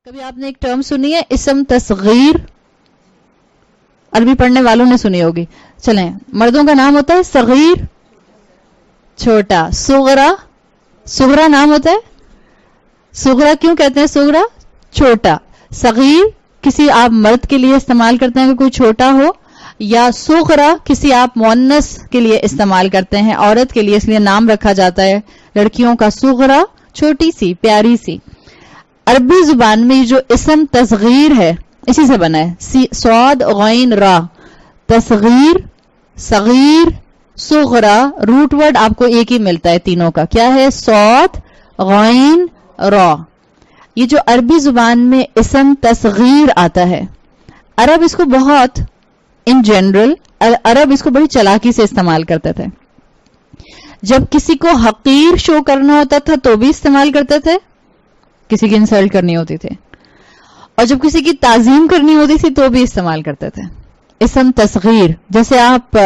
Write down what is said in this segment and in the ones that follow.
کبھی آپ نے ایک ٹرم سنی ہے اسم تصغیر؟ عربی پڑھنے والوں نے سنی ہوگی. چلیں, مردوں کا نام ہوتا ہے صغیر چھوٹا, صغرا نام ہوتا ہے. صغرا کیوں کہتے ہیں؟ صغرا چھوٹا. صغیر کسی آپ مرد کے لیے استعمال کرتے ہیں کہ کوئی چھوٹا ہو, یا صغرا کسی آپ مؤنث کے لیے استعمال کرتے ہیں, عورت کے لیے, اس لیے نام رکھا جاتا ہے لڑکیوں کا صغرا, چھوٹی سی پیاری سی. عربی زبان میں جو اسم تصغیر ہے اسی سے بنا ہے, صاد غین را, تصغیر, صغیر, صغرا. روٹ ورڈ آپ کو ایک ہی ملتا ہے تینوں کا, کیا ہے؟ صاد غین را. یہ جو عربی زبان میں اسم تصغیر آتا ہے, عرب اس کو بہت ان جنرل عرب اس کو بڑی چلاکی سے استعمال کرتے تھے. جب کسی کو حقیر شو کرنا ہوتا تھا تو بھی استعمال کرتے تھے, کسی کی انسلٹ کرنی ہوتی تھی, اور جب کسی کی تعظیم کرنی ہوتی تھی تو بھی استعمال کرتے تھے اسم تصغیر. جیسے آپ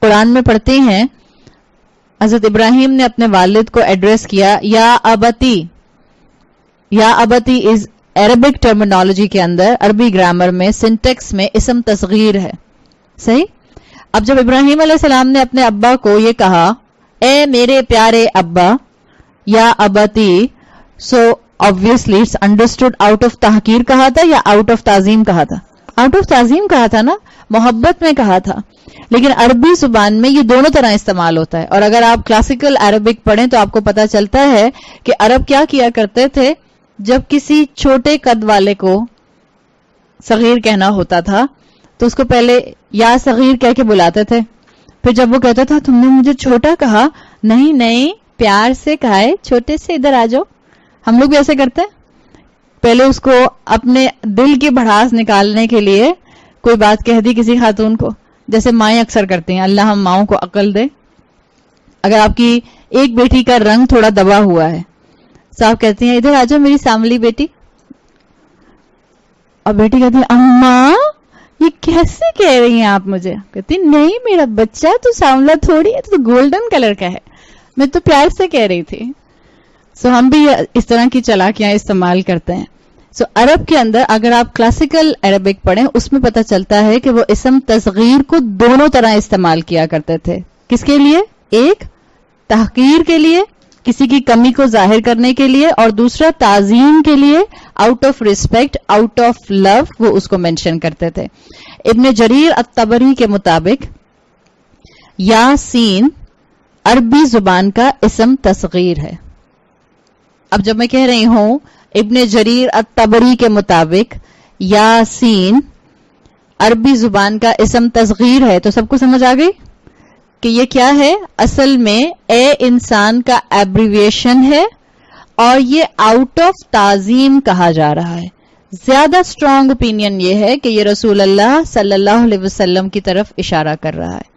قرآن میں پڑھتے ہیں حضرت ابراہیم نے اپنے والد کو ایڈریس کیا یا ابتی. یا ابتی از عربک ٹرمینالوجی کے اندر, عربی گرامر میں, سنٹیکس میں اسم تصغیر ہے. صحیح. اب جب ابراہیم علیہ السلام نے اپنے ابا کو یہ کہا, اے میرے پیارے ابا, یا ابتی, سو obviously it's understood out of تحقیر کہا تھا یا out of تعظیم کہا تھا؟ out of تعظیم کہا تھا نا, محبت میں کہا تھا. لیکن عربی زبان میں یہ دونوں طرح استعمال ہوتا ہے. اور اگر آپ کلاسیکل عربک پڑھیں تو آپ کو پتا چلتا ہے کہ عرب کیا کیا کرتے تھے, جب کسی چھوٹے قد والے کو صغیر کہنا ہوتا تھا تو اس کو پہلے یا صغیر کہہ کے بلاتے تھے. پھر جب وہ کہتا تھا تم نے مجھے چھوٹا کہا, نہیں پیار سے کہا ہے, چھوٹے سے ادھر آ جاؤ. ہم لوگ بھی ایسے کرتے ہیں, پہلے اس کو اپنے دل کی بھڑاس نکالنے کے لیے کوئی بات کہہ دی کسی خاتون کو, جیسے مائیں اکثر کرتی ہیں, اللہ ہم ماؤں کو عقل دے. اگر آپ کی ایک بیٹی کا رنگ تھوڑا دبا ہوا ہے تو آپ کہتی ہیں ادھر آ جاؤ میری ساملی بیٹی, اور بیٹی کہتی ہے اماں یہ کیسے کہہ رہی ہیں آپ مجھے؟ کہتی نہیں میرا بچہ تو سانولا تھوڑی ہے, تو گولڈن کلر کا ہے, میں تو پیار سے کہہ رہی تھی. سو ہم بھی اس طرح کی چالاکیاں استعمال کرتے ہیں. سو عرب کے اندر اگر آپ کلاسیکل عربک پڑھیں اس میں پتہ چلتا ہے کہ وہ اسم تصغیر کو دونوں طرح استعمال کیا کرتے تھے. کس کے لیے؟ ایک تحقیر کے لیے, کسی کی کمی کو ظاہر کرنے کے لیے, اور دوسرا تعظیم کے لیے, out of respect, out of love, وہ اس کو مینشن کرتے تھے. ابن جریر الطبری کے مطابق یاسین عربی زبان کا اسم تصغیر ہے. اب جب میں کہہ رہی ہوں ابن جریر الطبری کے مطابق یاسین عربی زبان کا اسم تصغیر ہے, تو سب کو سمجھ آ گئی کہ یہ کیا ہے؟ اصل میں اے انسان کا ایبریویشن ہے, اور یہ آؤٹ آف تعظیم کہا جا رہا ہے. زیادہ اسٹرانگ اوپینین یہ ہے کہ یہ رسول اللہ صلی اللہ علیہ وسلم کی طرف اشارہ کر رہا ہے.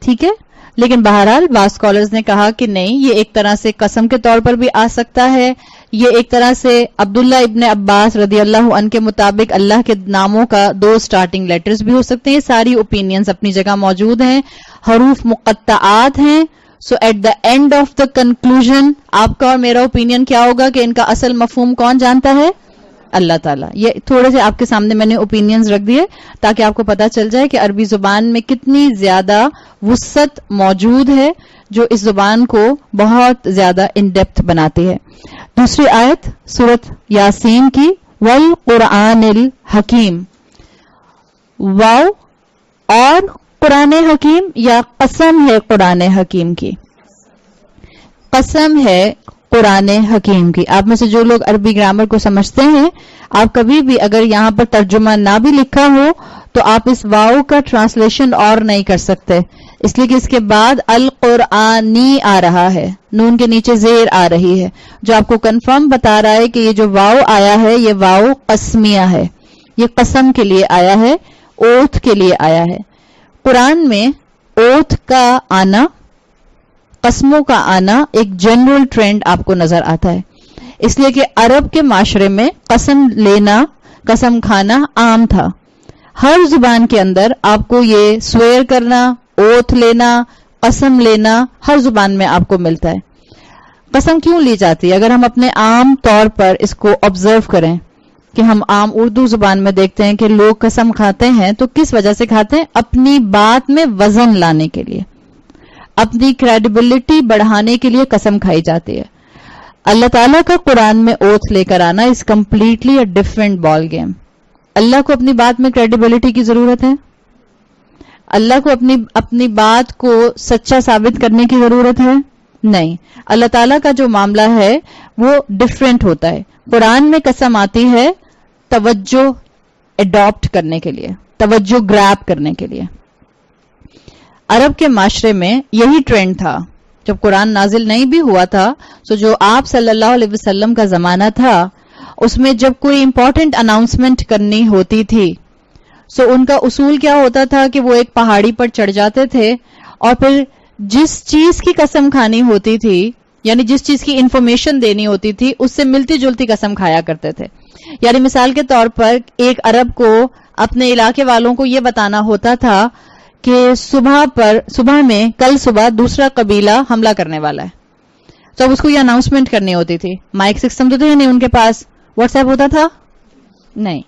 ٹھیک ہے, لیکن بہرحال بعض اسکالرز نے کہا کہ نہیں, یہ ایک طرح سے قسم کے طور پر بھی آ سکتا ہے. یہ ایک طرح سے عبداللہ ابن عباس رضی اللہ عنہ کے مطابق اللہ کے ناموں کا 2 سٹارٹنگ لیٹرز بھی ہو سکتے ہیں. ساری اوپینینز اپنی جگہ موجود ہیں, حروف مقطعات ہیں. So at the end of the conclusion آپ کا اور میرا اوپینین کیا ہوگا کہ ان کا اصل مفہوم کون جانتا ہے؟ اللہ تعالیٰ. یہ تھوڑے سے آپ کے سامنے میں نے اوپینینز رکھ دیے تاکہ آپ کو پتا چل جائے کہ عربی زبان میں کتنی زیادہ وسعت موجود ہے جو اس زبان کو بہت زیادہ ان ڈیپتھ بناتی ہے. دوسری آیت سورۃ یاسین کی, والقرآن الحکیم. واو اور قرآن حکیم, یا قسم ہے قرآن حکیم کی, قسم ہے قرآن حکیم کی. آپ میں سے جو لوگ عربی گرامر کو سمجھتے ہیں, آپ کبھی بھی اگر یہاں پر ترجمہ نہ بھی لکھا ہو تو آپ اس واو کا ٹرانسلیشن اور نہیں کر سکتے, اس لیے کہ اس کے بعد القرآنی آ رہا ہے, نون کے نیچے زیر آ رہی ہے, جو آپ کو کنفرم بتا رہا ہے کہ یہ جو واو آیا ہے یہ واو قسمیہ ہے, یہ قسم کے لیے آیا ہے, اوتھ کے لیے آیا ہے. قرآن میں اوتھ کا آنا, قسموں کا آنا ایک جنرل ٹرینڈ آپ کو نظر آتا ہے, اس لیے کہ عرب کے معاشرے میں قسم لینا, قسم کھانا عام تھا. ہر زبان کے اندر آپ کو یہ سویئر کرنا, اوتھ لینا, قسم لینا ہر زبان میں آپ کو ملتا ہے. قسم کیوں لی جاتی ہے؟ اگر ہم اپنے عام طور پر اس کو آبزرو کریں کہ ہم عام اردو زبان میں دیکھتے ہیں کہ لوگ قسم کھاتے ہیں تو کس وجہ سے کھاتے ہیں؟ اپنی بات میں وزن لانے کے لیے، اپنی کریڈیبلٹی بڑھانے کے لیے قسم کھائی جاتی ہے. اللہ تعالیٰ کا قرآن میں اوتھ لے کر آنا is completely a different ball game. اللہ کو اپنی بات میں کریڈیبلٹی کی ضرورت ہے؟ اللہ کو اپنی بات کو سچا ثابت کرنے کی ضرورت ہے؟ نہیں. اللہ تعالیٰ کا جو معاملہ ہے وہ ڈفرینٹ ہوتا ہے. قرآن میں قسم آتی ہے توجہ اڈاپٹ کرنے کے لیے، توجہ گریب کرنے کے لیے. عرب کے معاشرے میں یہی ٹرینڈ تھا جب قرآن نازل نہیں بھی ہوا تھا. سو جو آپ صلی اللہ علیہ وسلم کا زمانہ تھا اس میں جب کوئی امپورٹنٹ اناؤنسمنٹ کرنی ہوتی تھی سو ان کا اصول کیا ہوتا تھا کہ وہ ایک پہاڑی پر چڑھ جاتے تھے اور پھر جس چیز کی قسم کھانی ہوتی تھی، یعنی جس چیز کی انفارمیشن دینی ہوتی تھی، اس سے ملتی جلتی قسم کھایا کرتے تھے. یعنی مثال کے طور پر ایک عرب کو اپنے علاقے والوں کو یہ بتانا ہوتا تھا کہ صبح میں کل صبح دوسرا قبیلہ حملہ کرنے والا ہے. تو اب اس کو یہ اناؤنسمنٹ کرنی ہوتی تھی. مائک سسٹم تو تھے نہیں ان کے پاس. واٹس ایپ ہوتا تھا؟ نہیں،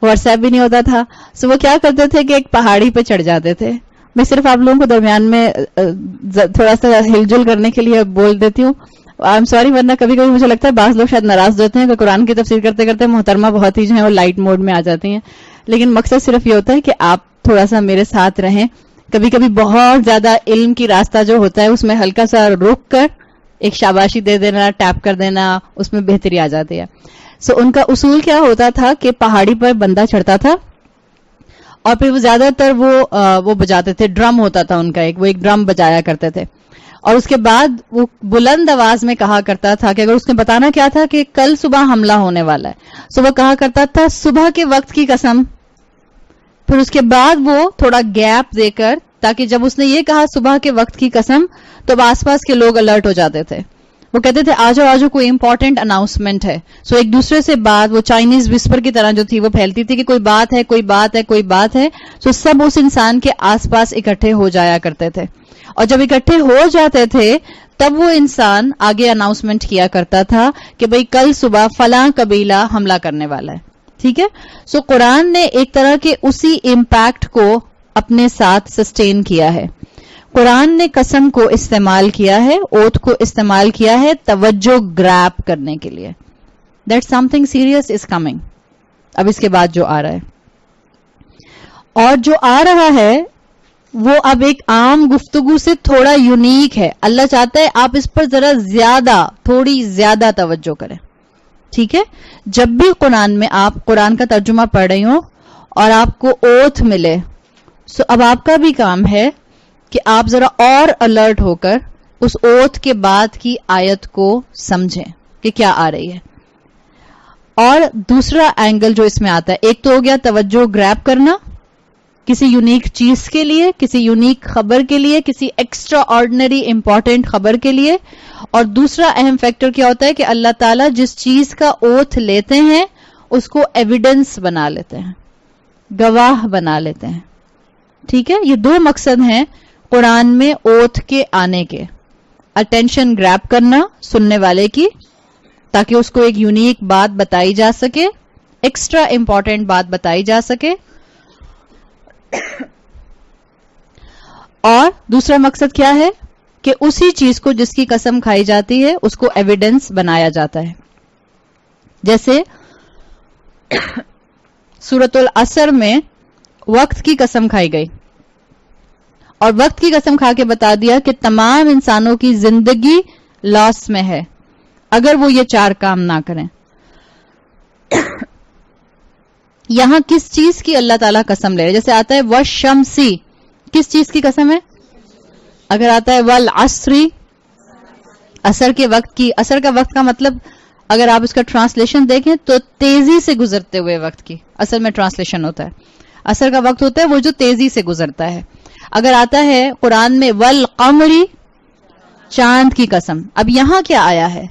واٹس ایپ بھی نہیں ہوتا تھا. سو وہ کیا کرتے تھے کہ ایک پہاڑی پہ چڑھ جاتے تھے. میں صرف آپ لوگوں کو درمیان میں تھوڑا سا ہل جل کرنے کے لیے بول دیتی ہوں. آئی ایم سوری، ورنہ کبھی کبھی مجھے لگتا ہے بعض لوگ شاید ناراض ہوتے ہیں کہ قرآن کی تفسیر کرتے کرتے محترمہ بہت ہی جو ہے وہ لائٹ موڈ میں آ جاتی ہیں. لیکن مقصد صرف یہ ہوتا ہے کہ آپ تھوڑا سا میرے ساتھ رہیں. کبھی کبھی بہت زیادہ علم کی راستہ جو ہوتا ہے اس میں ہلکا سا رک کر ایک شاباشی دے دینا، ٹیپ کر دینا، اس میں بہتری آ جاتی ہے. سو ان کا اصول کیا ہوتا تھا کہ پہاڑی پر بندہ چڑھتا تھا اور پھر وہ زیادہ تر وہ بجاتے تھے. ڈرم ہوتا تھا ان کا وہ ایک ڈرم بجایا کرتے تھے اور اس کے بعد وہ بلند آواز میں کہا کرتا تھا کہ اگر اس نے بتانا کیا تھا کہ کل صبح حملہ ہونے والا ہے، سو وہ کہا کرتا تھا صبح کے وقت کی قسم. پھر اس کے بعد وہ تھوڑا گیپ دے کر، تاکہ جب اس نے یہ کہا صبح کے وقت کی قسم تو آس پاس کے لوگ الرٹ ہو جاتے تھے. وہ کہتے تھے آجو آجو کوئی امپورٹنٹ اناؤنسمنٹ ہے. سو ایک دوسرے سے بات، وہ چائنیز وسپر کی طرح جو تھی وہ پھیلتی تھی کہ کوئی بات ہے، کوئی بات ہے، کوئی بات ہے. سو سب اس انسان کے آس پاس اکٹھے ہو جایا کرتے تھے اور جب اکٹھے ہو جاتے تھے تب وہ انسان آگے اناؤنسمنٹ کیا کرتا تھا کہ بھئی کل صبح فلاں قبیلہ حملہ کرنے والا ہے. ٹھیک ہے. سو قرآن نے ایک طرح کے اسی امپیکٹ کو اپنے ساتھ سسٹین کیا ہے. قرآن نے قسم کو استعمال کیا ہے، اوتھ کو استعمال کیا ہے توجہ گریب کرنے کے لیے. That some thing serious is coming. اب اس کے بعد جو آ رہا ہے، اور جو آ رہا ہے وہ اب ایک عام گفتگو سے تھوڑا یونیک ہے. اللہ چاہتا ہے آپ اس پر ذرا تھوڑی زیادہ توجہ کریں. ٹھیک ہے. جب بھی قرآن میں آپ قرآن کا ترجمہ پڑھ رہی ہوں اور آپ کو اوتھ ملے، سو اب آپ کا بھی کام ہے کہ آپ ذرا اور الرٹ ہو کر اس اوتھ کے بعد کی آیت کو سمجھیں کہ کیا آ رہی ہے. اور دوسرا اینگل جو اس میں آتا ہے، ایک تو ہو گیا توجہ گریب کرنا کسی یونیک چیز کے لیے، کسی یونیک خبر کے لیے، کسی ایکسٹرا آرڈنری امپورٹنٹ خبر کے لیے. اور دوسرا اہم فیکٹر کیا ہوتا ہے کہ اللہ تعالیٰ جس چیز کا اوتھ لیتے ہیں اس کو ایویڈنس بنا لیتے ہیں، گواہ بنا لیتے ہیں. ٹھیک ہے. یہ دو مقصد ہیں قرآن میں اوتھ کے آنے کے: اٹینشن گریب کرنا سننے والے کی تاکہ اس کو ایک یونیک بات بتائی جا سکے، ایکسٹرا امپورٹنٹ بات بتائی جا سکے، اور دوسرا مقصد کیا ہے کہ اسی چیز کو جس کی قسم کھائی جاتی ہے اس کو ایویڈنس بنایا جاتا ہے. جیسے سورۃ العصر میں وقت کی قسم کھائی گئی اور وقت کی قسم کھا کے بتا دیا کہ تمام انسانوں کی زندگی لاس میں ہے اگر وہ یہ 4 کام نہ کریں. یہاں کس چیز کی اللہ تعالیٰ قسم لے رہے؟ جیسے آتا ہے والشمسی، کس چیز کی قسم ہے؟ اگر آتا ہے والعصری، عصر کے وقت کی. عصر کا وقت کا مطلب اگر آپ اس کا ٹرانسلیشن دیکھیں تو تیزی سے گزرتے ہوئے وقت کی اصل میں ٹرانسلیشن ہوتا ہے. عصر کا وقت ہوتا ہے وہ جو تیزی سے گزرتا ہے. اگر آتا ہے قرآن میں والقمری، چاند کی قسم. اب یہاں کیا آیا ہے؟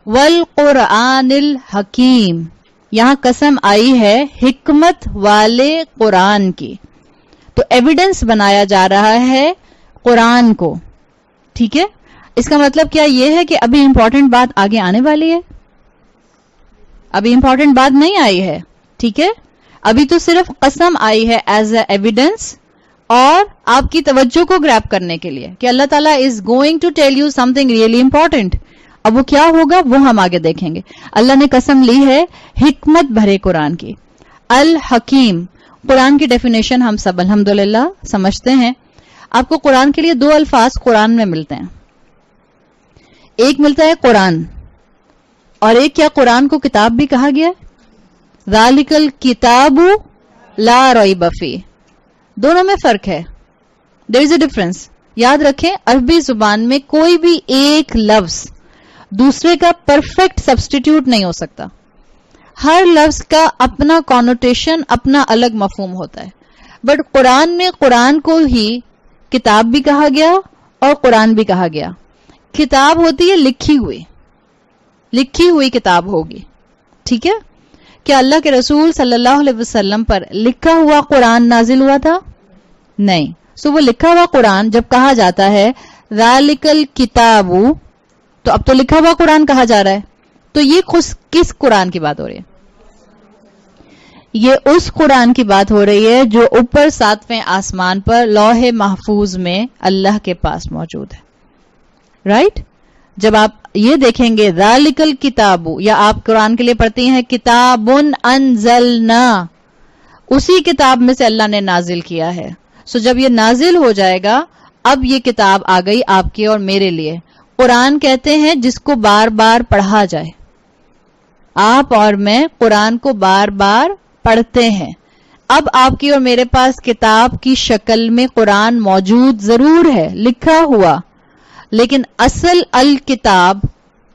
والقرآن الحکیم. یہاں قسم آئی ہے حکمت والے قرآن کی. تو ایویڈنس بنایا جا رہا ہے قرآن کو. ٹھیک ہے. اس کا مطلب کیا یہ ہے کہ ابھی امپورٹنٹ بات آگے آنے والی ہے؟ ابھی امپورٹنٹ بات نہیں آئی ہے. ٹھیک ہے, ابھی تو صرف قسم آئی ہے ایز اے ایویڈنس اور آپ کی توجہ کو گریب کرنے کے لیے کہ اللہ تعالیٰ is going to tell you something really important. اب وہ کیا ہوگا وہ ہم آگے دیکھیں گے. اللہ نے قسم لی ہے حکمت بھرے قرآن کی. الحکیم, قرآن کی ڈیفینیشن ہم سب الحمدللہ سمجھتے ہیں. آپ کو قرآن کے لیے 2 الفاظ قرآن میں ملتے ہیں. ایک ملتا ہے قرآن, اور ایک کیا قرآن کو کتاب بھی کہا گیا ہے, ذالک الکتاب لا ریب فیہ. دونوں میں فرق ہے, دیر از اے ڈفرنس. یاد رکھیں عربی زبان میں کوئی بھی ایک لفظ دوسرے کا پرفیکٹ سبسٹیٹیوٹ نہیں ہو سکتا. ہر لفظ کا اپنا کانوٹیشن, اپنا الگ مفہوم ہوتا ہے. بٹ قرآن میں قرآن کو ہی کتاب بھی کہا گیا اور قرآن بھی کہا گیا. کتاب ہوتی ہے لکھی ہوئی کتاب ہوگی. ٹھیک ہے, کیا اللہ کے رسول صلی اللہ علیہ وسلم پر لکھا ہوا قرآن نازل ہوا تھا؟ نہیں. سو وہ لکھا ہوا قرآن جب کہا جاتا ہے ذالک الکتاب, تو اب تو لکھا ہوا قرآن کہا جا رہا ہے. تو یہ کس قرآن کی بات ہو رہی ہے؟ یہ اس قرآن کی بات ہو رہی ہے جو اوپر 7ویں آسمان پر لوح محفوظ میں اللہ کے پاس موجود ہے. رائٹ؟ جب آپ یہ دیکھیں گے ذالک الکتاب, یا آپ قرآن کے لیے پڑھتی ہیں کتاب انزلنا, اسی کتاب میں سے اللہ نے نازل کیا ہے. سو جب یہ نازل ہو جائے گا, اب یہ کتاب آ گئی آپ کے اور میرے لیے. قرآن کہتے ہیں جس کو بار بار پڑھا جائے. آپ اور میں قرآن کو بار بار پڑھتے ہیں. اب آپ کی اور میرے پاس کتاب کی شکل میں قرآن موجود ضرور ہے, لکھا ہوا, لیکن اصل الکتاب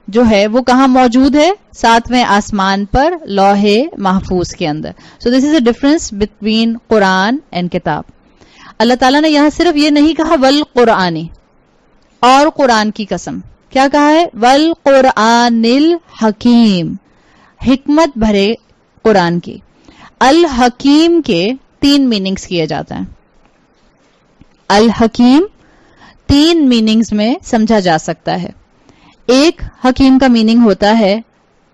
جو ہے وہ کہاں موجود ہے؟ 7ویں آسمان پر لوح محفوظ کے اندر. So this is a difference between Quran and kitab. اللہ تعالیٰ نے یہاں صرف یہ نہیں کہا والقرآنی, اور قرآن کی قسم. کیا کہا ہے؟ والقرآن الحکیم, حکمت بھرے قرآن کی. الحکیم کے 3 میننگز کیے جاتے ہیں. الحکیم 3 میننگز میں سمجھا جا سکتا ہے. ایک حکیم کا میننگ ہوتا ہے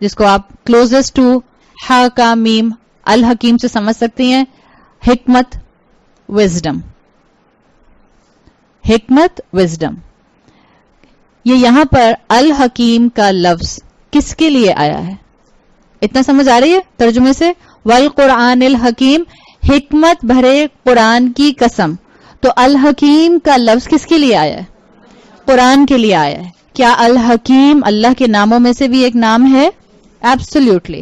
جس کو آپ کلوزسٹ ٹو ہا کا میم الحکیم سے سمجھ سکتی ہیں, حکمت, وزڈم. حکمت, وزڈم. یہ یہاں پر الحکیم کا لفظ کس کے لیے آیا ہے؟ اتنا سمجھ آ رہی ہے ترجمے سے؟ والقرآن الحکیم, حکمت بھرے قرآن کی قسم. تو الحکیم کا لفظ کس کے لیے آیا ہے؟ قرآن کے لیے آیا ہے. کیا الحکیم اللہ کے ناموں میں سے بھی ایک نام ہے؟ ایبسلیوٹلی.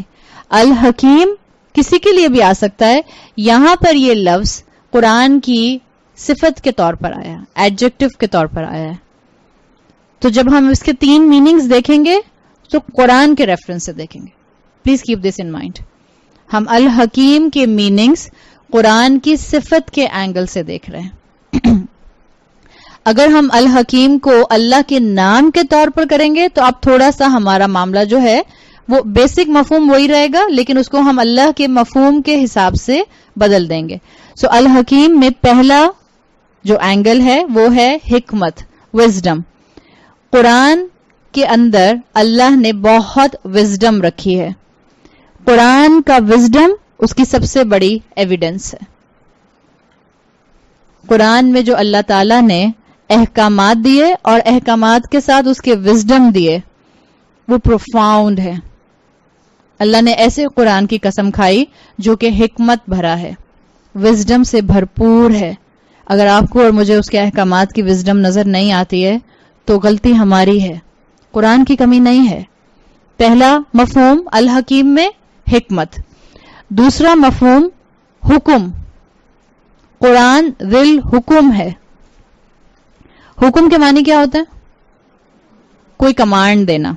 الحکیم کسی کے لیے بھی آ سکتا ہے. یہاں پر یہ لفظ قرآن کی صفت کے طور پر آیا, ایڈجیکٹو کے طور پر آیا ہے. تو جب ہم اس کے 3 میننگز دیکھیں گے تو قرآن کے ریفرنس سے دیکھیں گے. Please keep this in mind. ہم الحکیم کے میننگز قرآن کی صفت کے اینگل سے دیکھ رہے ہیں. اگر ہم الحکیم کو اللہ کے نام کے طور پر کریں گے تو اب تھوڑا سا ہمارا معاملہ جو ہے وہ بیسک مفہوم وہی رہے گا, لیکن اس کو ہم اللہ کے مفہوم کے حساب سے بدل دیں گے. سو الحکیم میں پہلا جو اینگل ہے وہ ہے حکمت, وزڈم. قرآن کے اندر اللہ نے بہت وزڈم رکھی ہے. قرآن کا وزڈم اس کی سب سے بڑی ایویڈنس ہے. قرآن میں جو اللہ تعالیٰ نے احکامات دیے اور احکامات کے ساتھ اس کے وزڈم دیے وہ پروفاؤنڈ ہے. اللہ نے ایسے قرآن کی قسم کھائی جو کہ حکمت بھرا ہے, وزڈم سے بھرپور ہے. اگر آپ کو اور مجھے اس کے احکامات کی وزڈم نظر نہیں آتی ہے تو غلطی ہماری ہے, قرآن کی کمی نہیں ہے. پہلا مفہوم الحکیم میں حکمت. دوسرا مفہوم حکم. قرآن ذل حکم ہے. حکم کے معنی کیا ہوتا ہے؟ کوئی کمانڈ دینا.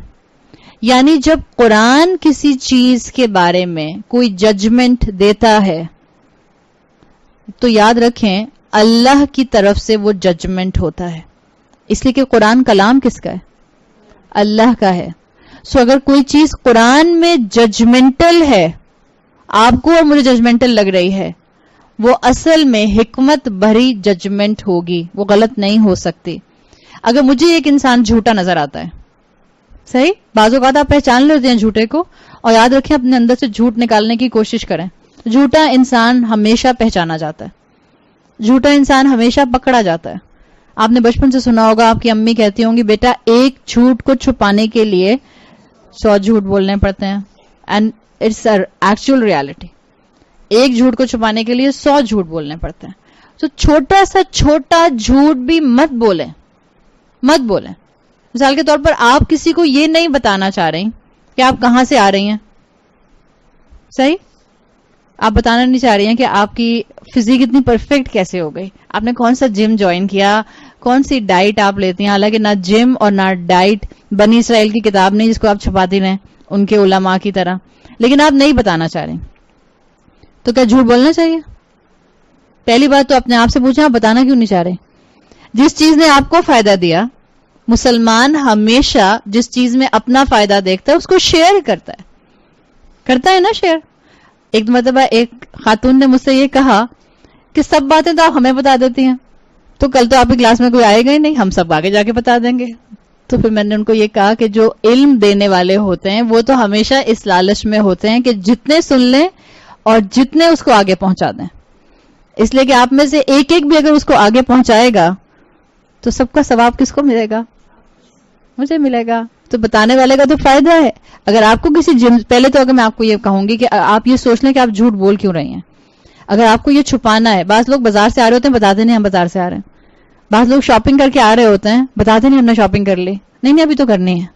یعنی جب قرآن کسی چیز کے بارے میں کوئی ججمنٹ دیتا ہے تو یاد رکھیں اللہ کی طرف سے وہ ججمنٹ ہوتا ہے, اس لیے کہ قرآن کلام کس کا ہے؟ اللہ کا ہے. سو اگر کوئی چیز قرآن میں ججمنٹل ہے, آپ کو اور مجھے ججمنٹل لگ رہی ہے, وہ اصل میں حکمت بھری ججمنٹ ہوگی, وہ غلط نہیں ہو سکتی. اگر مجھے ایک انسان جھوٹا نظر آتا ہے, صحیح, بعض اوقات آپ پہچان لیتے ہیں جھوٹے کو, اور یاد رکھیں اپنے اندر سے جھوٹ نکالنے کی کوشش کریں. جھوٹا انسان ہمیشہ پہچانا جاتا ہے, جھوٹا انسان ہمیشہ پکڑا جاتا ہے. آپ نے بچپن سے سنا ہوگا, آپ کی امی کہتی ہوں گی, بیٹا ایک جھوٹ کو چھپانے کے لیے 100 جھوٹ بولنے پڑتے ہیں. And it's actual reality. ایک جھوٹ کو چھپانے کے لیے 100 جھوٹ بولنے پڑتے ہیں. تو چھوٹا سا چھوٹا جھوٹ بھی مت بولیں, مت بولیں. مثال کے طور پر آپ کسی کو یہ نہیں بتانا چاہ رہی کہ آپ کہاں سے آ رہی ہیں, صحیح, آپ بتانا نہیں چاہ رہی ہیں کہ آپ کی فزیک اتنی پرفیکٹ کیسے ہو گئی, آپ نے کون سا جم جوائن کیا, کون سی ڈائٹ آپ لیتی ہیں. حالانکہ نہ جم اور نہ ڈائٹ بنی اسرائیل کی کتاب نہیں جس کو آپ چھپاتی رہیں ان کے علماء کی طرح, لیکن آپ نہیں بتانا چاہ رہی, تو کیا جھوٹ بولنا چاہیے؟ پہلی بات تو اپنے آپ سے پوچھیں, آپ بتانا کیوں نہیں چاہ رہے؟ جس چیز نے آپ کو فائدہ دیا, مسلمان ہمیشہ جس چیز میں اپنا فائدہ دیکھتا ہے اس کو شیئر کرتا ہے نا شیئر. ایک مرتبہ ایک خاتون نے مجھ سے یہ کہا کہ سب باتیں تو آپ ہمیں بتا دیتی ہیں, تو کل تو آپ کی کلاس میں کوئی آئے گا ہی نہیں, ہم سب آگے جا کے بتا دیں گے. تو پھر میں نے ان کو یہ کہا کہ جو علم دینے والے ہوتے ہیں وہ تو ہمیشہ اس لالچ میں ہوتے ہیں کہ جتنے سن لیں اور جتنے اس کو آگے پہنچا دیں, اس لیے کہ آپ میں سے ایک ایک بھی اگر اس کو آگے پہنچائے گا تو سب کا ثواب کس کو ملے گا؟ مجھے ملے گا. تو بتانے والے کا تو فائدہ ہے. اگر آپ کو کسی جم, پہلے تو اگر میں آپ کو یہ کہوں گی کہ آپ یہ سوچ لیں کہ آپ جھوٹ بول کیوں رہی ہیں. اگر آپ کو یہ چھپانا ہے, بعض لوگ بازار سے آ رہے ہوتے ہیں بتاتے نہیں ہم بازار سے آ رہے ہیں, بعض لوگ شاپنگ کر کے آ رہے ہوتے ہیں بتاتے نہیں ہم نے شاپنگ کر لی, نہیں ابھی تو کرنی ہے.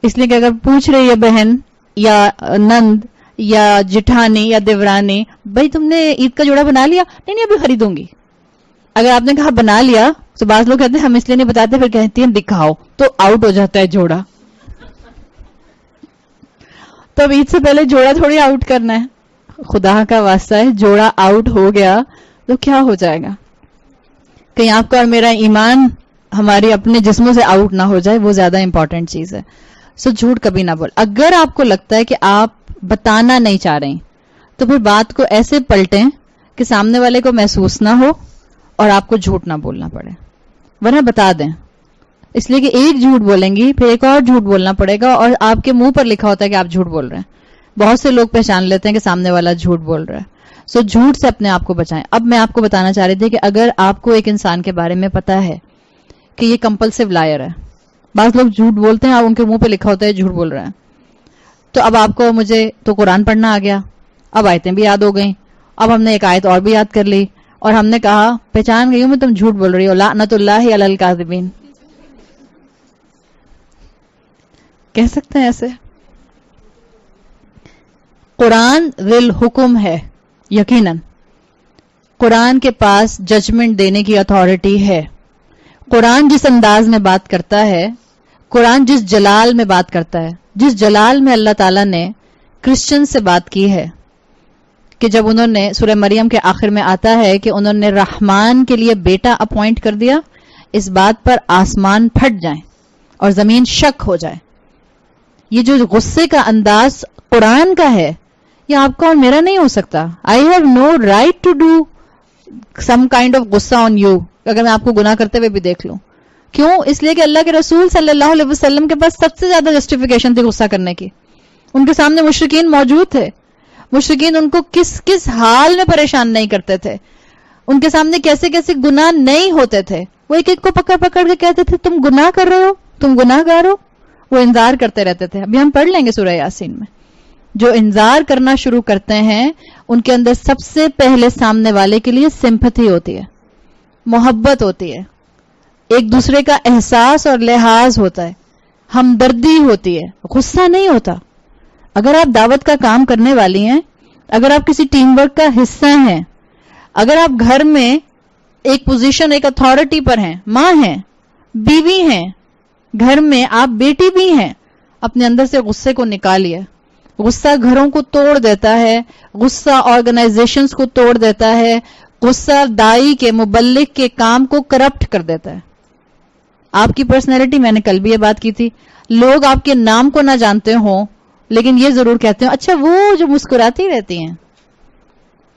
اس لیے کہ اگر پوچھ رہی ہے بہن یا نند یا جٹھانی یا دیورانی, بھائی تم نے عید کا جوڑا بنا لیا؟ نہیں ابھی خریدوں گی. اگر آپ نے کہا بنا لیا تو بعض لوگ کہتے ہیں ہم اس لیے نہیں بتاتے, پھر کہتی ہیں دکھاؤ, تو آؤٹ ہو جاتا ہے جوڑا. تو اب عید سے پہلے جوڑا تھوڑی آؤٹ کرنا ہے, خدا کا واسطہ ہے جوڑا آؤٹ ہو گیا تو کیا ہو جائے گا, کہیں آپ کا اور میرا ایمان ہماری اپنے جسموں سے آؤٹ نہ ہو جائے, وہ زیادہ امپورٹنٹ چیز ہے. سو جھوٹ کبھی نہ بول. اگر آپ کو لگتا ہے کہ آپ بتانا نہیں چاہ رہے تو پھر بات کو ایسے پلٹیں کہ سامنے والے کو محسوس نہ ہو اور آپ کو جھوٹ نہ بولنا پڑے, ورنہ بتا دیں. اس لیے کہ ایک جھوٹ بولیں گی پھر ایک اور جھوٹ بولنا پڑے گا, اور آپ کے منہ پر لکھا ہوتا ہے کہ آپ جھوٹ بول رہے ہیں. بہت سے لوگ پہچان لیتے ہیں کہ سامنے والا جھوٹ بول رہا ہے. سو جھوٹ سے اپنے آپ کو بچائیں. اب میں آپ کو بتانا چاہ رہی تھی کہ اگر آپ کو ایک انسان کے بارے میں پتا ہے کہ یہ کمپلسو لائر ہے, بعض لوگ جھوٹ بولتے ہیں اور ان کے منہ پہ لکھا ہوتا ہے جھوٹ بول رہے ہیں, تو اب آپ کو, مجھے تو قرآن پڑھنا آ گیا, اب آیتیں بھی یاد ہو گئیں, اب ہم نے ایک آیت اور بھی یاد کر لی, اور ہم نے کہا پہچان گئی ہوں میں تم جھوٹ بول رہی ہو, لعنت اللہ علی الکاذبین. کہہ سکتے ہیں ایسے. قرآن ذل حکم ہے, یقیناً قرآن کے پاس ججمنٹ دینے کی اتھارٹی ہے. قرآن جس انداز میں بات کرتا ہے, قرآن جس جلال میں بات کرتا ہے, جس جلال میں اللہ تعالیٰ نے کرسچن سے بات کی ہے کہ جب انہوں نے, سورہ مریم کے آخر میں آتا ہے کہ انہوں نے رحمان کے لیے بیٹا اپوائنٹ کر دیا, اس بات پر آسمان پھٹ جائیں اور زمین شک ہو جائے. یہ جو غصے کا انداز قرآن کا ہے یہ آپ کا اور میرا نہیں ہو سکتا. I have no right to do some kind of غصہ آن یو, اگر میں آپ کو گناہ کرتے ہوئے بھی دیکھ لوں. کیوں؟ اس لیے کہ اللہ کے رسول صلی اللہ علیہ وسلم کے پاس سب سے زیادہ جسٹیفیکیشن تھی غصہ کرنے کی. ان کے سامنے مشرکین موجود تھے, مشرکین ان کو کس کس حال میں پریشان نہیں کرتے تھے, ان کے سامنے کیسے کیسے گناہ نہیں ہوتے تھے, وہ ایک ایک کو پکڑ پکڑ کے کہتے تھے تم گناہ کر رہے ہو, تم گناہ گار ہو. وہ انذار کرتے رہتے تھے. ابھی ہم پڑھ لیں گے سورہ یاسین میں. جو انذار کرنا شروع کرتے ہیں ان کے اندر سب سے پہلے سامنے والے کے لیے سمپتھی ہوتی ہے, محبت ہوتی ہے, ایک دوسرے کا احساس اور لحاظ ہوتا ہے, ہمدردی ہوتی ہے, غصہ نہیں ہوتا. اگر آپ دعوت کا کام کرنے والی ہیں, اگر آپ کسی ٹیم ورک کا حصہ ہیں, اگر آپ گھر میں ایک پوزیشن, ایک اتھارٹی پر ہیں, ماں ہیں, بیوی ہیں, گھر میں آپ بیٹی بھی ہیں, اپنے اندر سے غصے کو نکالیے. غصہ گھروں کو توڑ دیتا ہے, غصہ آرگنائزیشنز کو توڑ دیتا ہے, غصہ دائی کے, مبلغ کے کام کو کرپٹ کر دیتا ہے. آپ کی پرسنالٹی, میں نے کل بھی یہ بات کی تھی, لوگ آپ کے نام کو نہ جانتے ہوں لیکن یہ ضرور کہتے ہیں اچھا وہ جو مسکراتی رہتی ہیں,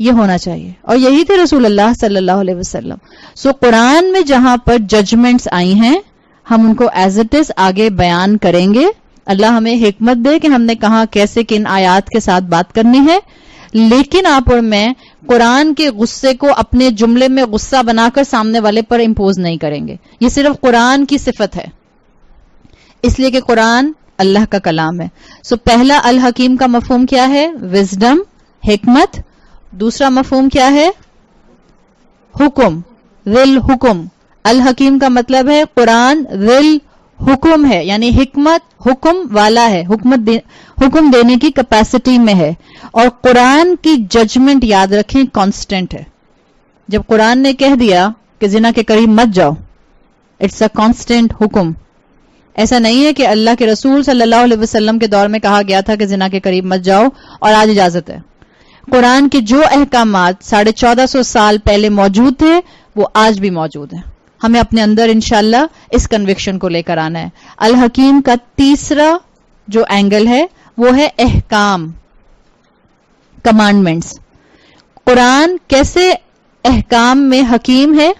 یہ ہونا چاہیے. اور یہی تھے رسول اللہ صلی اللہ علیہ وسلم. سو قرآن میں جہاں پر ججمنٹس آئی ہیں ہم ان کو ایز اٹ از آگے بیان کریں گے. اللہ ہمیں حکمت دے کہ ہم نے کہاں کیسے کن آیات کے ساتھ بات کرنی ہے. لیکن آپ اور میں قرآن کے غصے کو اپنے جملے میں غصہ بنا کر سامنے والے پر امپوز نہیں کریں گے. یہ صرف قرآن کی صفت ہے اس لیے کہ قرآن اللہ کا کلام ہے. سو پہلا الحکیم کا مفہوم کیا ہے؟ وزڈم، حکمت. دوسرا مفہوم کیا ہے؟ حکم، ذل حکم. الحکیم کا مطلب ہے قرآن ذل حکم ہے، یعنی حکمت حکم والا ہے، حکم دینے کی کیپیسٹی میں ہے. اور قرآن کی ججمنٹ یاد رکھیں کانسٹنٹ ہے. جب قرآن نے کہہ دیا کہ زنا کے قریب مت جاؤ، اٹس اے کانسٹنٹ حکم. ایسا نہیں ہے کہ اللہ کے رسول صلی اللہ علیہ وسلم کے دور میں کہا گیا تھا کہ زنا کے قریب مت جاؤ اور آج اجازت ہے. قرآن کے جو احکامات 1450 سال پہلے موجود تھے وہ آج بھی موجود ہیں. ہمیں اپنے اندر انشاءاللہ اس کنوکشن کو لے کر آنا ہے. الحکیم کا تیسرا جو اینگل ہے وہ ہے احکام، کمانڈمنٹس. قرآن کیسے احکام میں حکیم ہے؟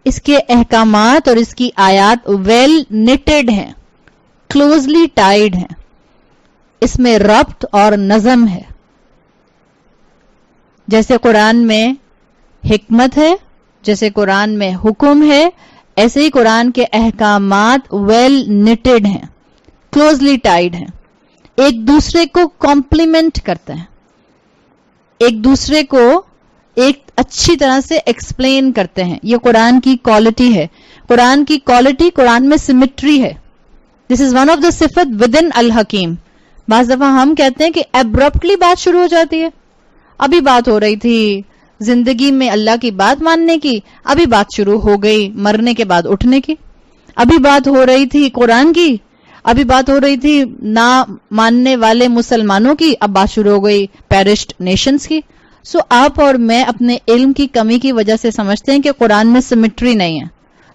اس کے احکامات اور اس کی آیات ویل نیٹڈ ہیں، کلوزلی ٹائیڈ ہیں. اس میں ربط اور نظم ہے. جیسے قرآن میں حکمت ہے، جیسے قرآن میں حکم ہے، ایسے ہی قرآن کے احکامات ویل نیٹڈ ہیں، کلوزلی ٹائیڈ ہیں. ایک دوسرے کو کمپلیمنٹ کرتے ہیں، ایک دوسرے کو ایک اچھی طرح سے ایکسپلین کرتے ہیں. یہ قرآن کی کوالٹی ہے. قرآن کی کوالٹی قرآن میں سیمیٹری ہے. دس از ون آف دا صفت ود ان الحکیم. بعض دفعہ ہم کہتے ہیں کہ ایبرپٹلی بات شروع ہو جاتی ہے. ابھی بات ہو رہی تھی زندگی میں اللہ کی بات ماننے کی، ابھی بات شروع ہو گئی مرنے کے بعد اٹھنے کی. ابھی بات ہو رہی تھی قرآن کی، ابھی بات ہو رہی تھی نہ ماننے والے مسلمانوں کی، اب بات شروع ہو گئی پیرشڈ نیشنز کی. سو آپ اور میں اپنے علم کی کمی کی وجہ سے سمجھتے ہیں کہ قرآن میں سیمیٹری نہیں ہے.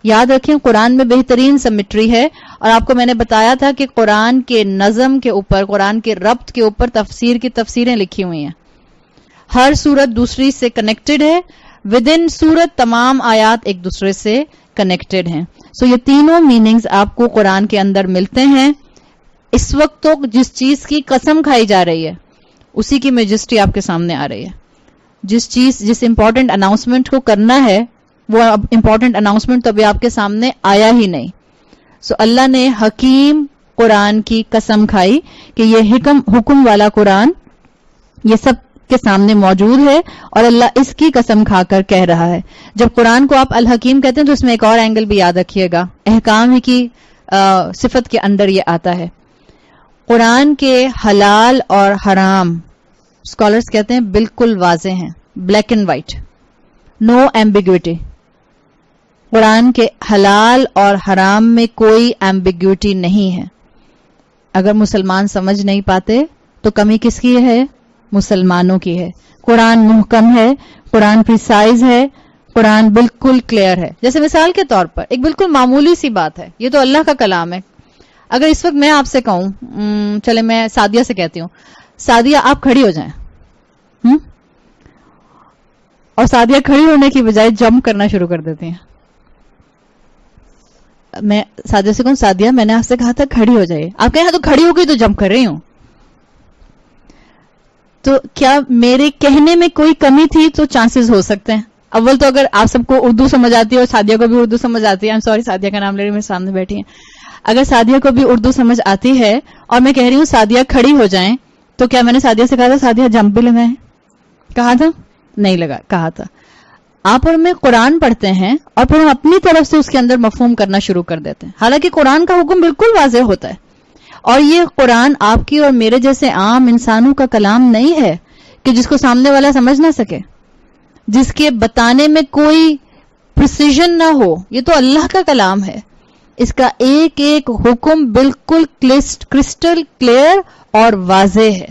یاد رکھیں قرآن میں بہترین سیمیٹری ہے. اور آپ کو میں نے بتایا تھا کہ قرآن کے نظم کے اوپر، قرآن کے ربط کے اوپر تفسیر کی تفسیریں لکھی ہوئی ہیں. ہر سورت دوسری سے کنیکٹڈ ہے. ود ان سورت تمام آیات ایک دوسرے سے کنیکٹڈ ہیں. سو یہ تینوں میننگز آپ کو قرآن کے اندر ملتے ہیں. اس وقت تو جس چیز کی قسم کھائی جا رہی ہے اسی کی میجسٹی آپ کے سامنے آ رہی ہے. جس امپورٹنٹ اناؤنسمنٹ کو کرنا ہے وہ امپورٹنٹ اناؤنسمنٹ تو ابھی آپ کے سامنے آیا ہی نہیں. سو اللہ نے حکیم قرآن کی قسم کھائی کہ یہ حکم والا قرآن یہ سب کے سامنے موجود ہے اور اللہ اس کی قسم کھا کر کہہ رہا ہے. جب قرآن کو آپ الحکیم کہتے ہیں تو اس میں ایک اور اینگل بھی یاد رکھیے گا. احکام ہی کی صفت کے اندر یہ آتا ہے. قرآن کے حلال اور حرام اسکالرس کہتے ہیں بالکل واضح ہیں، black and white, no ambiguity. قرآن کے حلال اور حرام میں کوئی ایمبیگوٹی نہیں ہے. اگر مسلمان سمجھ نہیں پاتے تو کمی کس کی ہے؟ مسلمانوں کی ہے. قرآن محکم ہے، قرآن پریسائز ہے، قرآن بالکل کلیئر ہے. جیسے مثال کے طور پر ایک بالکل معمولی سی بات ہے، یہ تو اللہ کا کلام ہے. اگر اس وقت میں آپ سے کہوں، چلے میں سعدیہ سے کہتی ہوں، سعدیہ آپ کھڑی ہو جائیں، اور سعدیہ کھڑی ہونے کی بجائے جمپ کرنا شروع کر دیتی ہیں. میں سعدیہ سے کہوں سعدیہ میں نے آپ سے کہا تھا کھڑی ہو جائے، آپ کہیں تو کھڑی ہو گئی تو جمپ کر رہی ہوں. تو کیا میرے کہنے میں کوئی کمی تھی؟ تو چانسز ہو سکتے ہیں. اول تو اگر آپ سب کو اردو سمجھ آتی ہے اور سعدیہ کو بھی اردو سمجھ آتی ہے، سوری سعدیہ کا نام لے رہی میرے سامنے بیٹھی ہیں، اگر سعدیہ کو بھی اردو سمجھ آتی ہے اور میں کہہ رہی ہوں سعدیہ کھڑی ہو جائیں، تو کیا میں نے سعدیہ سے کہا تھا سعدیہ جمپ بھی لگائیں؟ کہا تھا؟ نہیں لگا، کہا تھا. آپ اور میں قرآن پڑھتے ہیں اور پھر ہم اپنی طرف سے اس کے اندر مفہوم کرنا شروع کر دیتے ہیں، حالانکہ قرآن کا حکم بالکل واضح ہوتا ہے. اور یہ قرآن آپ کی اور میرے جیسے عام انسانوں کا کلام نہیں ہے کہ جس کو سامنے والا سمجھ نہ سکے، جس کے بتانے میں کوئی پریسیژن نہ ہو. یہ تو اللہ کا کلام ہے. اس کا ایک ایک حکم بالکل کرسٹل کلیئر اور واضح ہے.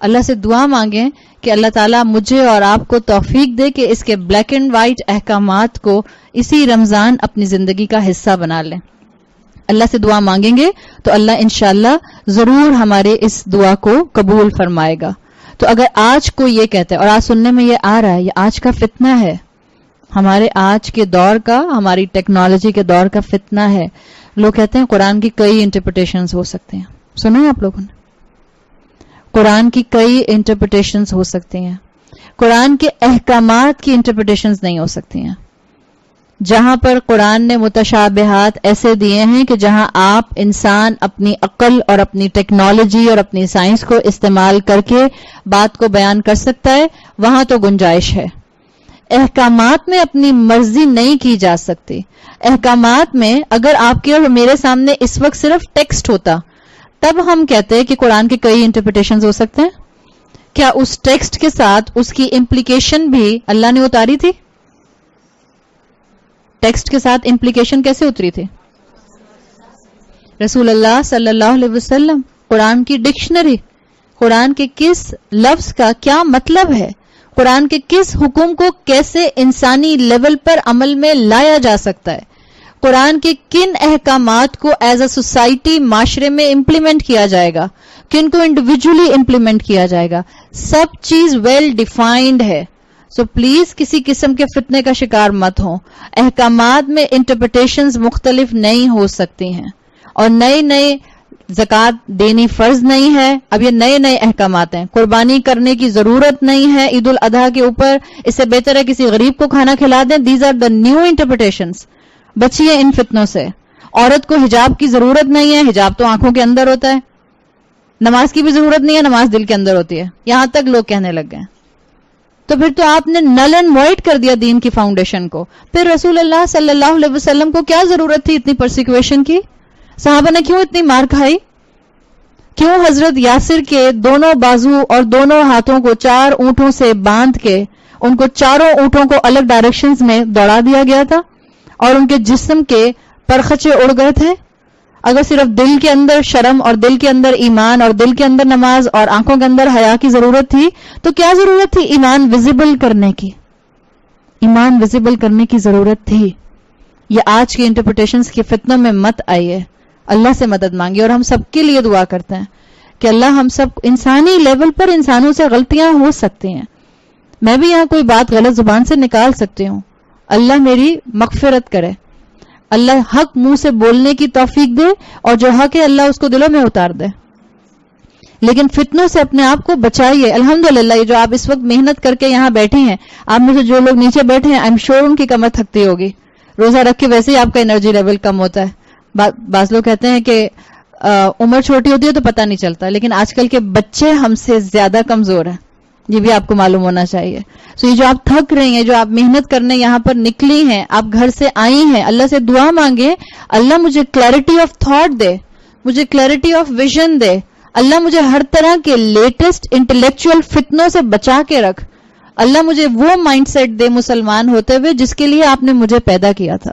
اللہ سے دعا مانگیں کہ اللہ تعالیٰ مجھے اور آپ کو توفیق دے کہ اس کے بلیک اینڈ وائٹ احکامات کو اسی رمضان اپنی زندگی کا حصہ بنا لیں. اللہ سے دعا مانگیں گے تو اللہ انشاءاللہ ضرور ہمارے اس دعا کو قبول فرمائے گا. تو اگر آج کوئی یہ کہتا ہے، اور آج سننے میں یہ آ رہا ہے، یہ آج کا فتنہ ہے، ہمارے آج کے دور کا، ہماری ٹیکنالوجی کے دور کا فتنہ ہے، لوگ کہتے ہیں قرآن کی کئی انٹرپریٹیشنز ہو سکتے ہیں. سنا ہے آپ لوگوں نے؟ قرآن کی کئی انٹرپریٹیشنز ہو سکتی ہیں. قرآن کے احکامات کی انٹرپریٹیشنز نہیں ہو سکتی ہیں. جہاں پر قرآن نے متشابہات ایسے دیے ہیں کہ جہاں آپ انسان اپنی عقل اور اپنی ٹیکنالوجی اور اپنی سائنس کو استعمال کر کے بات کو بیان کر سکتا ہے، وہاں تو گنجائش ہے. احکامات میں اپنی مرضی نہیں کی جا سکتی. احکامات میں اگر آپ کے اور میرے سامنے اس وقت صرف ٹیکسٹ ہوتا تب ہم کہتے ہیں کہ قرآن کے کئی انٹرپریٹیشنز ہو سکتے ہیں. کیا اس ٹیکسٹ کے ساتھ اس کی امپلیکیشن بھی اللہ نے اتاری تھی؟ ٹیکسٹ کے ساتھ امپلیکیشن کیسے اتری تھی؟ رسول اللہ صلی اللہ علیہ وسلم، قرآن کی ڈکشنری، قرآن کے کس لفظ کا کیا مطلب ہے، قرآن کے کس حکم کو کیسے انسانی لیول پر عمل میں لایا جا سکتا ہے، قرآن کے کن احکامات کو ایز اے سوسائٹی معاشرے میں امپلیمنٹ کیا جائے گا، کن کو انڈیویجولی امپلیمنٹ کیا جائے گا، سب چیز ویل ڈیفائنڈ ہے. سو پلیز کسی قسم کے فتنے کا شکار مت ہوں. احکامات میں انٹرپریٹیشنز مختلف نہیں ہو سکتی ہیں، اور نئے زکوٰۃ دینی فرض نہیں ہے. اب یہ نئے احکامات ہیں. قربانی کرنے کی ضرورت نہیں ہے عید الاضحیٰ کے اوپر، اس سے بہتر ہے کسی غریب کو کھانا کھلا دیں. These are the new interpretations. بچیے ان فتنوں سے. عورت کو حجاب کی ضرورت نہیں ہے، حجاب تو آنکھوں کے اندر ہوتا ہے. نماز کی بھی ضرورت نہیں ہے، نماز دل کے اندر ہوتی ہے. یہاں تک لوگ کہنے لگ گئے. تو پھر تو آپ نے نل اینڈ وائڈ کر دیا دین کی فاؤنڈیشن کو. پھر رسول اللہ صلی اللہ علیہ وسلم کو کیا ضرورت تھی اتنی پرسیکیوشن کی؟ صحابہ نے کیوں اتنی مار کھائی؟ کیوں حضرت یاسر کے دونوں بازو اور دونوں ہاتھوں کو 4 اونٹوں سے باندھ کے ان کو چاروں اونٹوں کو الگ ڈائریکشنز میں دوڑا دیا گیا تھا اور ان کے جسم کے پرخچے اڑ گئے تھے؟ اگر صرف دل کے اندر شرم اور دل کے اندر ایمان اور دل کے اندر نماز اور آنکھوں کے اندر حیا کی ضرورت تھی تو کیا ضرورت تھی ایمان ویزیبل کرنے کی؟ ایمان ویزیبل کرنے کی ضرورت تھی. یہ آج کی انٹرپریٹیشنز کی فتنوں میں مت آئیے. اللہ سے مدد مانگیے. اور ہم سب کے لیے دعا کرتے ہیں کہ اللہ ہم سب انسانی لیول پر انسانوں سے غلطیاں ہو سکتی ہیں. میں بھی یہاں کوئی بات غلط زبان سے نکال سکتی ہوں. اللہ میری مغفرت کرے. اللہ حق منہ سے بولنے کی توفیق دے اور جو حق ہے اللہ اس کو دلوں میں اتار دے. لیکن فتنوں سے اپنے آپ کو بچائیے. الحمدللہ یہ جو آپ اس وقت محنت کر کے یہاں بیٹھے ہیں، آپ میں سے جو لوگ نیچے بیٹھے ہیں، آئی ایم شیور ان کی کمر تھکتی ہوگی. روزہ رکھ کے ویسے ہی آپ کا انرجی لیول کم ہوتا ہے. بعض لوگ کہتے ہیں کہ عمر چھوٹی ہوتی ہے تو پتہ نہیں چلتا، لیکن آج کل کے بچے ہم سے زیادہ کمزور ہیں. یہ بھی آپ کو معلوم ہونا چاہیے. سو یہ جو آپ تھک رہی ہیں، جو آپ محنت کرنے یہاں پر نکلی ہیں، آپ گھر سے آئی ہیں، اللہ سے دعا مانگے اللہ مجھے کلیئرٹی آف تھاٹ دے، مجھے کلیئرٹی آف ویژن دے. اللہ مجھے ہر طرح کے لیٹسٹ انٹلیکچوئل فتنوں سے بچا کے رکھ. اللہ مجھے وہ مائنڈ سیٹ دے مسلمان ہوتے ہوئے جس کے لیے آپ نے مجھے پیدا کیا تھا.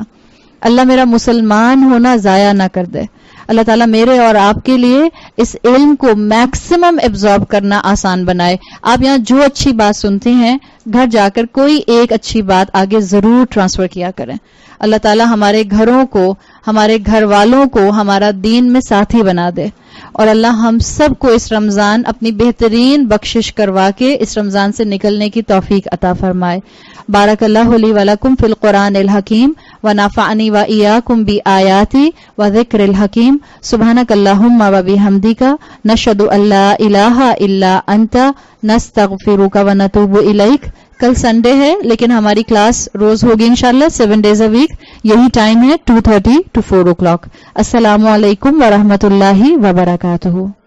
اللہ میرا مسلمان ہونا ضائع نہ کر دے. اللہ تعالیٰ میرے اور آپ کے لیے اس علم کو میکسیمم ایبزارب کرنا آسان بنائے. آپ یہاں جو اچھی بات سنتی ہیں گھر جا کر کوئی ایک اچھی بات آگے ضرور ٹرانسفر کیا کریں. اللہ تعالیٰ ہمارے گھروں کو، ہمارے گھر والوں کو ہمارا دین میں ساتھی بنا دے. اور اللہ ہم سب کو اس رمضان اپنی بہترین بخشش کروا کے اس رمضان سے نکلنے کی توفیق عطا فرمائے. بارک اللہ لی ولکم فی القرآن الحکیم ونفعنی وإیاکم بآیاتی وذکر الحکیم. سبحانک اللہم وبحمدک نشہد ان لا الہ الا انت نستغفرک ونتوب الیک. کل سنڈے ہے لیکن ہماری کلاس روز ہوگی انشاءاللہ 7 days a week. یہی ٹائم ہے 2:30 to 4 o'clock. السلام علیکم ورحمۃ اللہ وبرکاتہ.